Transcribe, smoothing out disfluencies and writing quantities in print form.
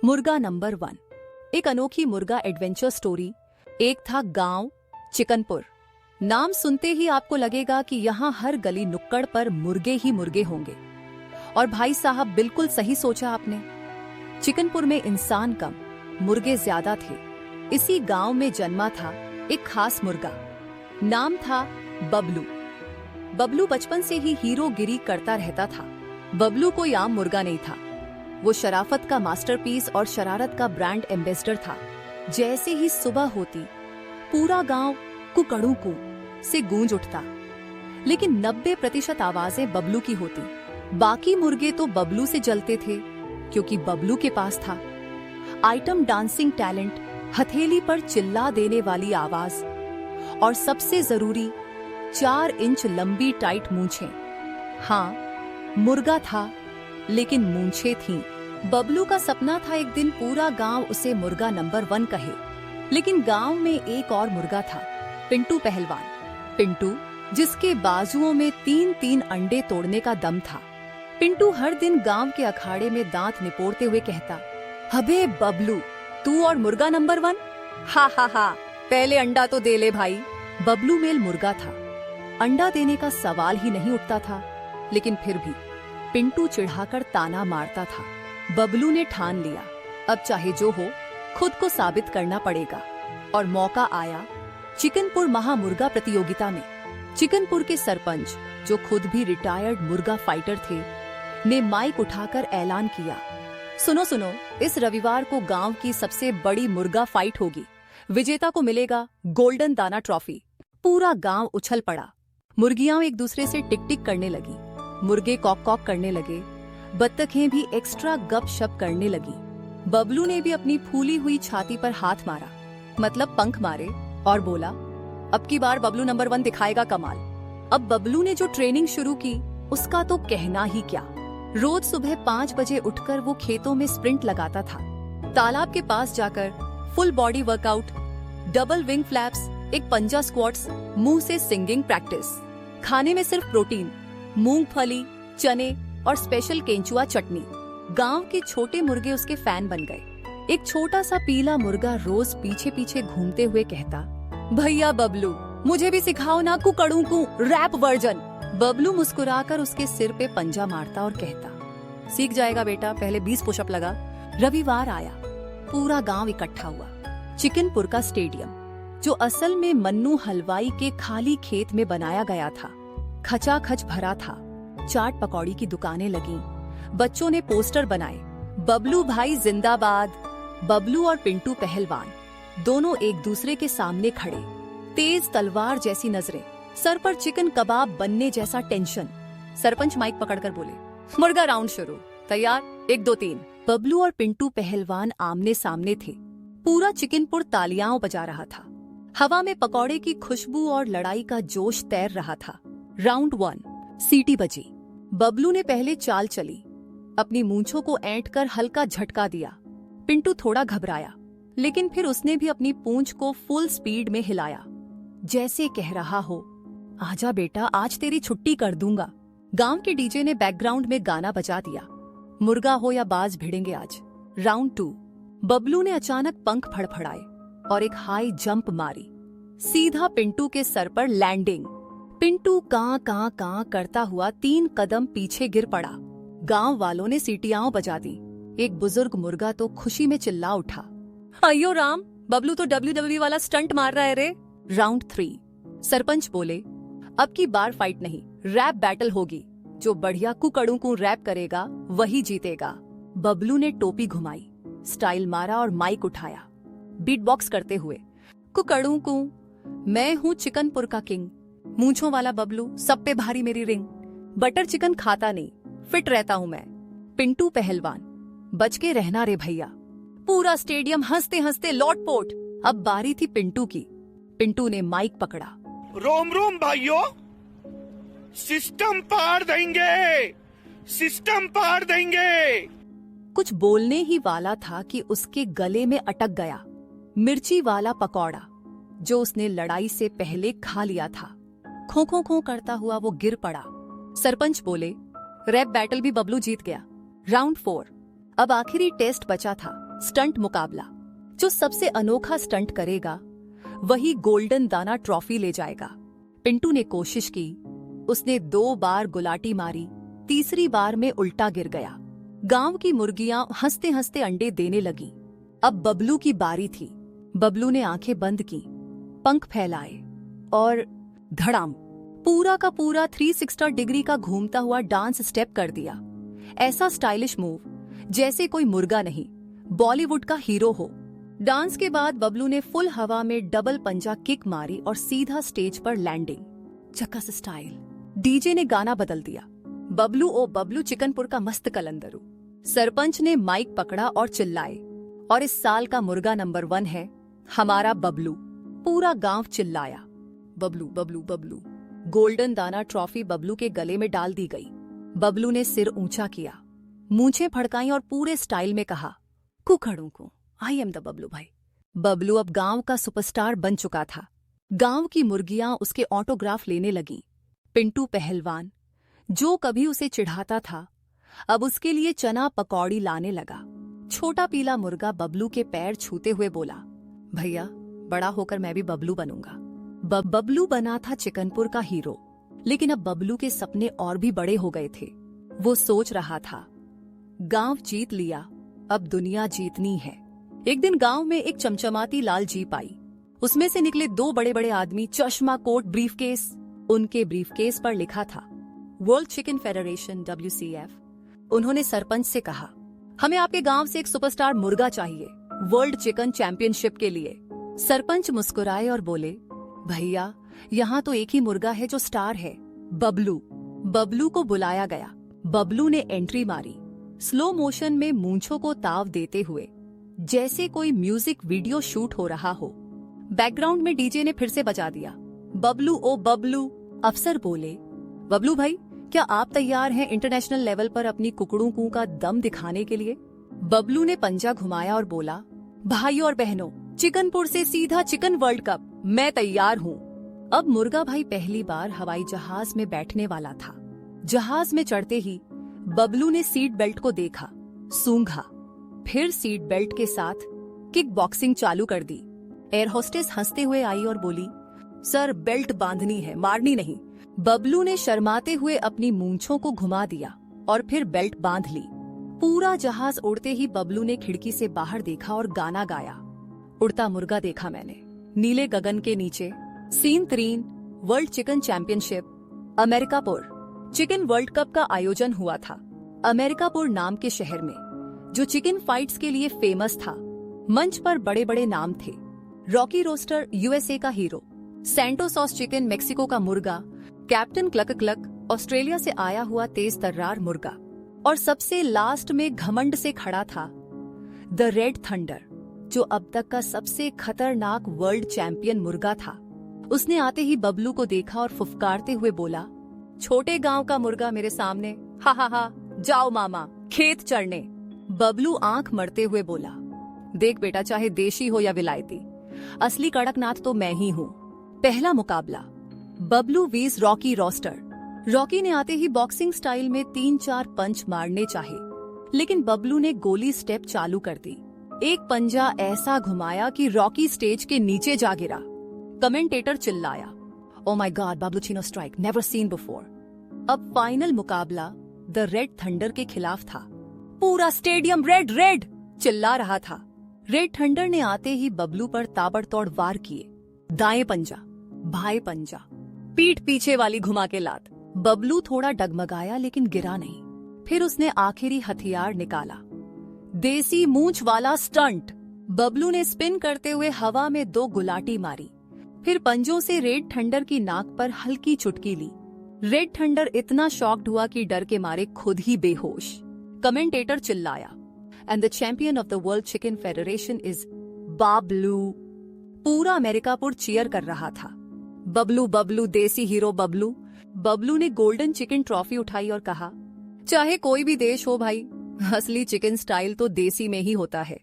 मुर्गा नंबर 1। एक अनोखी मुर्गा एडवेंचर स्टोरी। एक था गांव चिकनपुर। नाम सुनते ही आपको लगेगा कि यहाँ हर गली नुक्कड़ पर मुर्गे ही मुर्गे होंगे। और भाई साहब, बिल्कुल सही सोचा आपने। चिकनपुर में इंसान कम, मुर्गे ज्यादा थे। इसी गांव में जन्मा था एक खास मुर्गा। नाम था बबलू। बबलू बचपन से ही हीरोगिरी करता रहता था। बबलू कोई आम मुर्गा नहीं था। वो शराफत का मास्टरपीस और शरारत का ब्रांड एम्बेसडर था। जैसे ही सुबह होती, पूरा गांव कुकड़ू कू से गूंज उठता। लेकिन 90% आवाजें बबलू की होती। बाकी मुर्गे तो बबलू से जलते थे, क्योंकि बबलू के पास था आइटम डांसिंग टैलेंट, हथेली पर चिल्ला देने वाली आवाज और सबसे जरूरी 4 इंच लंबी टाइट मूंछें। हाँ, मुर्गा था लेकिन मूंछें थीं। बबलू का सपना था एक दिन पूरा गांव उसे मुर्गा नंबर 1 कहे। लेकिन गांव में एक और मुर्गा था, पिंटू पहलवान। पिंटू, जिसके बाजुओं में 3-3 अंडे तोड़ने का दम था। पिंटू हर दिन गांव के अखाड़े में दांत निपोड़ते हुए कहता, अबे बबलू, तू और मुर्गा नंबर 1? हा हा हा, पहले अंडा तो दे ले भाई। बबलू मेल मुर्गा था, अंडा देने का सवाल ही नहीं उठता था। लेकिन फिर भी पिंटू चिढ़ाकर ताना मारता था। बबलू ने ठान लिया, अब चाहे जो हो, खुद को साबित करना पड़ेगा। और मौका आया चिकनपुर महामुर्गा प्रतियोगिता में। चिकनपुर के सरपंच, जो खुद भी रिटायर्ड मुर्गा फाइटर थे, ने माइक उठाकर ऐलान किया, सुनो सुनो, इस रविवार को गांव की सबसे बड़ी मुर्गा फाइट होगी। विजेता को मिलेगा गोल्डन दाना ट्रॉफी। पूरा गांव उछल पड़ा। मुर्गियां एक दूसरे से टिक टिक करने लगी, मुर्गे कॉक कॉक करने लगे, बत्तखें भी एक्स्ट्रा गपशप करने लगी। बबलू ने भी अपनी फूली हुई छाती पर हाथ मारा, मतलब पंख मारे, और बोला, अब की बार बबलू नंबर 1 दिखाएगा कमाल। अब बबलू ने जो ट्रेनिंग शुरू की, उसका तो कहना ही क्या। रोज सुबह 5 बजे उठकर वो खेतों में स्प्रिंट लगाता था। तालाब के पास जाकर full body workout, double wing flaps, एक पंजा स्क्वाट्स, मुंह से सिंगिंग प्रैक्टिस। खाने में सिर्फ प्रोटीन, मूंगफली, चने और स्पेशल केंचुआ चटनी। गांव के छोटे मुर्गे उसके फैन बन गए। एक छोटा सा पीला मुर्गा रोज पीछे पीछे घूमते हुए कहता, भैया बबलू, मुझे भी सिखाओ ना कुकड़ू को रैप वर्जन। बबलू मुस्कुराकर उसके सिर पे पंजा मारता और कहता, सीख जाएगा बेटा, पहले 20 पुशअप लगा। रविवार आया, पूरा गांव इकट्ठा हुआ। चिकनपुर का स्टेडियम, जो असल में मन्नू हलवाई के खाली खेत में बनाया गया था, खचाखच भरा था। चाट पकौड़ी की दुकानें लगीं, बच्चों ने पोस्टर बनाए, बबलू भाई जिंदाबाद। बबलू और पिंटू पहलवान दोनों एक दूसरे के सामने खड़े, तेज तलवार जैसी नजरें, सर पर चिकन कबाब बनने जैसा टेंशन। सरपंच माइक पकड़कर बोले, मुर्गा राउंड शुरू, तैयार, 1 2 3। बबलू और पिंटू पहलवान आमने सामने थे। पूरा चिकनपुर तालियां बजा रहा था। हवा में पकौड़े की खुशबू और लड़ाई का जोश तैर रहा था। राउंड 1, सीटी बजी। बबलू ने पहले चाल चली, अपनी मूंछों को ऐंठ कर हल्का झटका दिया। पिंटू थोड़ा घबराया, लेकिन फिर उसने भी अपनी पूंछ को फुल स्पीड में हिलाया, जैसे कह रहा हो, आजा बेटा, आज तेरी छुट्टी कर दूंगा। गांव के डीजे ने बैकग्राउंड में गाना बजा दिया, मुर्गा हो या बाज भिड़ेंगे आज। राउंड 2, बबलू ने अचानक पंख फड़फड़ाए और एक हाई जंप मारी, सीधा पिंटू के सर पर लैंडिंग। पिंटू कां कां कां करता हुआ 3 कदम पीछे गिर पड़ा। गांव वालों ने सीटियां बजा दी। एक बुजुर्ग मुर्गा तो खुशी में चिल्ला उठा, अयो राम, बबलू तो WWE वाला स्टंट मार रहा है रे। राउंड 3, सरपंच बोले, अब की बार फाइट नहीं, रैप बैटल होगी। जो बढ़िया कुकड़ू को रैप करेगा वही जीतेगा। बबलू ने टोपी घुमाई, स्टाइल मारा और माइक उठाया, बीट बॉक्स करते हुए, कुकड़ू को, मैं हूँ चिकनपुर का किंग। मूंछों वाला बबलू, सब पे भारी मेरी रिंग। बटर चिकन खाता नहीं, फिट रहता हूँ मैं। पिंटू पहलवान, बच के रहना रे भैया। पूरा स्टेडियम हंसते हंसते लौटपोट। अब बारी थी पिंटू की। पिंटू ने माइक पकड़ा, रोम रोम भाइयों, सिस्टम पार देंगे, सिस्टम पार देंगे। कुछ बोलने ही वाला था कि उसके गले में अटक गया मिर्ची वाला पकौड़ा, जो उसने लड़ाई से पहले खा लिया था। खो खो खो करता हुआ वो गिर पड़ा। सरपंच बोले, रैप बैटल भी बबलू जीत गया। राउंड 4, अब आखिरी टेस्ट बचा था, स्टंट मुकाबला। जो सबसे अनोखा स्टंट करेगा वही गोल्डन दाना ट्रॉफी ले जाएगा। पिंटू ने कोशिश की, उसने 2 बार गुलाटी मारी, तीसरी बार में उल्टा गिर गया। गांव की मुर्गियां हंसते हंसते अंडे देने लगी। अब बबलू की बारी थी। बबलू ने आंखें बंद की, पंख फैलाए और धड़ाम, पूरा का पूरा 360 डिग्री का घूमता हुआ डांस स्टेप कर दिया। ऐसा स्टाइलिश मूव जैसे कोई मुर्गा नहीं, बॉलीवुड का हीरो हो। डांस के बाद बबलू ने फुल हवा में डबल पंजा किक मारी और सीधा स्टेज पर लैंडिंग। चक्कस स्टाइल। डीजे ने गाना बदल दिया, बबलू ओ बबलू चिकनपुर का मस्त कलंदरू। सरपंच ने माइक पकड़ा और चिल्लाए, और इस साल का मुर्गा नंबर 1 है हमारा बबलू। पूरा गांव चिल्लाया, बबलू बबलू बबलू। गोल्डन दाना ट्रॉफी बबलू के गले में डाल दी गई। बबलू ने सिर ऊंचा किया, मूंछें फड़काई और पूरे स्टाइल में कहा, कुकड़ों को आई एम द बबलू भाई। बबलू अब गांव का सुपरस्टार बन चुका था। गांव की मुर्गियां उसके ऑटोग्राफ लेने लगीं। पिंटू पहलवान, जो कभी उसे चिढ़ाता था, अब उसके लिए चना पकौड़ी लाने लगा। छोटा पीला मुर्गा बबलू के पैर छूते हुए बोला, भैया बड़ा होकर मैं भी बबलू बनूंगा। बबलू बना था चिकनपुर का हीरो, लेकिन अब बबलू के सपने और भी बड़े हो गए थे। वो सोच रहा था, गांव जीत लिया, अब दुनिया जीतनी है। एक दिन गांव में एक चमचमाती लाल जीप आई। उसमें से निकले 2 बड़े बड़े आदमी, चश्मा, कोट, ब्रीफकेस। उनके ब्रीफकेस पर लिखा था वर्ल्ड चिकन फेडरेशन WCF। उन्होंने सरपंच से कहा, हमें आपके गांव से एक सुपरस्टार मुर्गा चाहिए वर्ल्ड चिकन चैंपियनशिप के लिए। सरपंच मुस्कुराए और बोले, भैया यहाँ तो एक ही मुर्गा है जो स्टार है, बबलू। बबलू को बुलाया गया। बबलू ने एंट्री मारी, स्लो मोशन में मूंछों को ताव देते हुए, जैसे कोई म्यूजिक वीडियो शूट हो रहा हो। बैकग्राउंड में डीजे ने फिर से बजा दिया, बबलू ओ बबलू। अफसर बोले, बबलू भाई क्या आप तैयार हैं इंटरनेशनल लेवल पर अपनी कुकड़ों का दम दिखाने के लिए? बबलू ने पंजा घुमाया और बोला, भाइयों और बहनों, चिकनपुर से सीधा चिकन वर्ल्ड कप, मैं तैयार हूँ। अब मुर्गा भाई पहली बार हवाई जहाज में बैठने वाला था। जहाज में चढ़ते ही बबलू ने सीट बेल्ट को देखा, सूंघा, फिर सीट बेल्ट के साथ किक बॉक्सिंग चालू कर दी। एयर होस्टेस हंसते हुए आई और बोली, सर बेल्ट बांधनी है, मारनी नहीं। बबलू ने शर्माते हुए अपनी मूंछों को घुमा दिया और फिर बेल्ट बांध ली। पूरा जहाज उड़ते ही बबलू ने खिड़की से बाहर देखा और गाना गाया, उड़ता मुर्गा देखा मैंने नीले गगन के नीचे। सीन 3 वर्ल्ड चिकन चैंपियनशिप अमेरिकापुर। चिकन वर्ल्ड कप का आयोजन हुआ था अमेरिकापुर नाम के शहर में, जो चिकन फाइट्स के लिए फेमस था। मंच पर बड़े बड़े नाम थे, रॉकी रोस्टर USA का hero, Santo sauce chicken Mexico का मुर्गा, कैप्टन क्लक क्लक ऑस्ट्रेलिया से आया हुआ तेज तर्रार मुर्गा, और सबसे लास्ट में घमंड से खड़ा था द रेड थंडर, जो अब तक का सबसे खतरनाक वर्ल्ड चैंपियन मुर्गा था। उसने आते ही बबलू को देखा और फुफकारते हुए बोला, छोटे गांव का मुर्गा मेरे सामने, हा हा हा, जाओ मामा खेत चढ़ने। बबलू आंख मरते हुए बोला, देख बेटा, चाहे देशी हो या विलायती, असली कड़कनाथ तो मैं ही हूँ। पहला मुकाबला, बबलू वीज रॉकी रोस्टर। रॉकी ने आते ही बॉक्सिंग स्टाइल में 3-4 पंच मारने चाहे, लेकिन बबलू ने गोली स्टेप चालू कर दी। एक पंजा ऐसा घुमाया कि रॉकी स्टेज के नीचे जा गिरा। कमेंटेटर चिल्लाया, oh my God, Bablu Chino strike, never seen before. अब फाइनल मुकाबला द रेड थंडर के खिलाफ था। पूरा स्टेडियम रेड रेड चिल्ला रहा था। रेड थंडर ने आते ही बबलू पर ताबड़तोड़ वार किए, दाएं पंजा, बाएं पंजा, पीठ पीछे वाली घुमा के लात। बबलू थोड़ा डगमगाया लेकिन गिरा नहीं। फिर उसने आखिरी हथियार निकाला, देसी मूंछ वाला स्टंट। बबलू ने स्पिन करते हुए हवा में 2 गुलाटी मारी, फिर पंजों से रेड थंडर की नाक पर हल्की चुटकी ली। रेड थंडर इतना शॉक्ड हुआ कि डर के मारे खुद ही बेहोश। कमेंटेटर चिल्लाया, and the champion of the world chicken federation is Bablu. पूरा अमेरिकापुर चीयर कर रहा था, बबलू बबलू, देसी हीरो बबलू। बबलू ने गोल्डन चिकन ट्रॉफी उठाई और कहा, चाहे कोई भी देश हो भाई, असली चिकन स्टाइल तो देसी में ही होता है।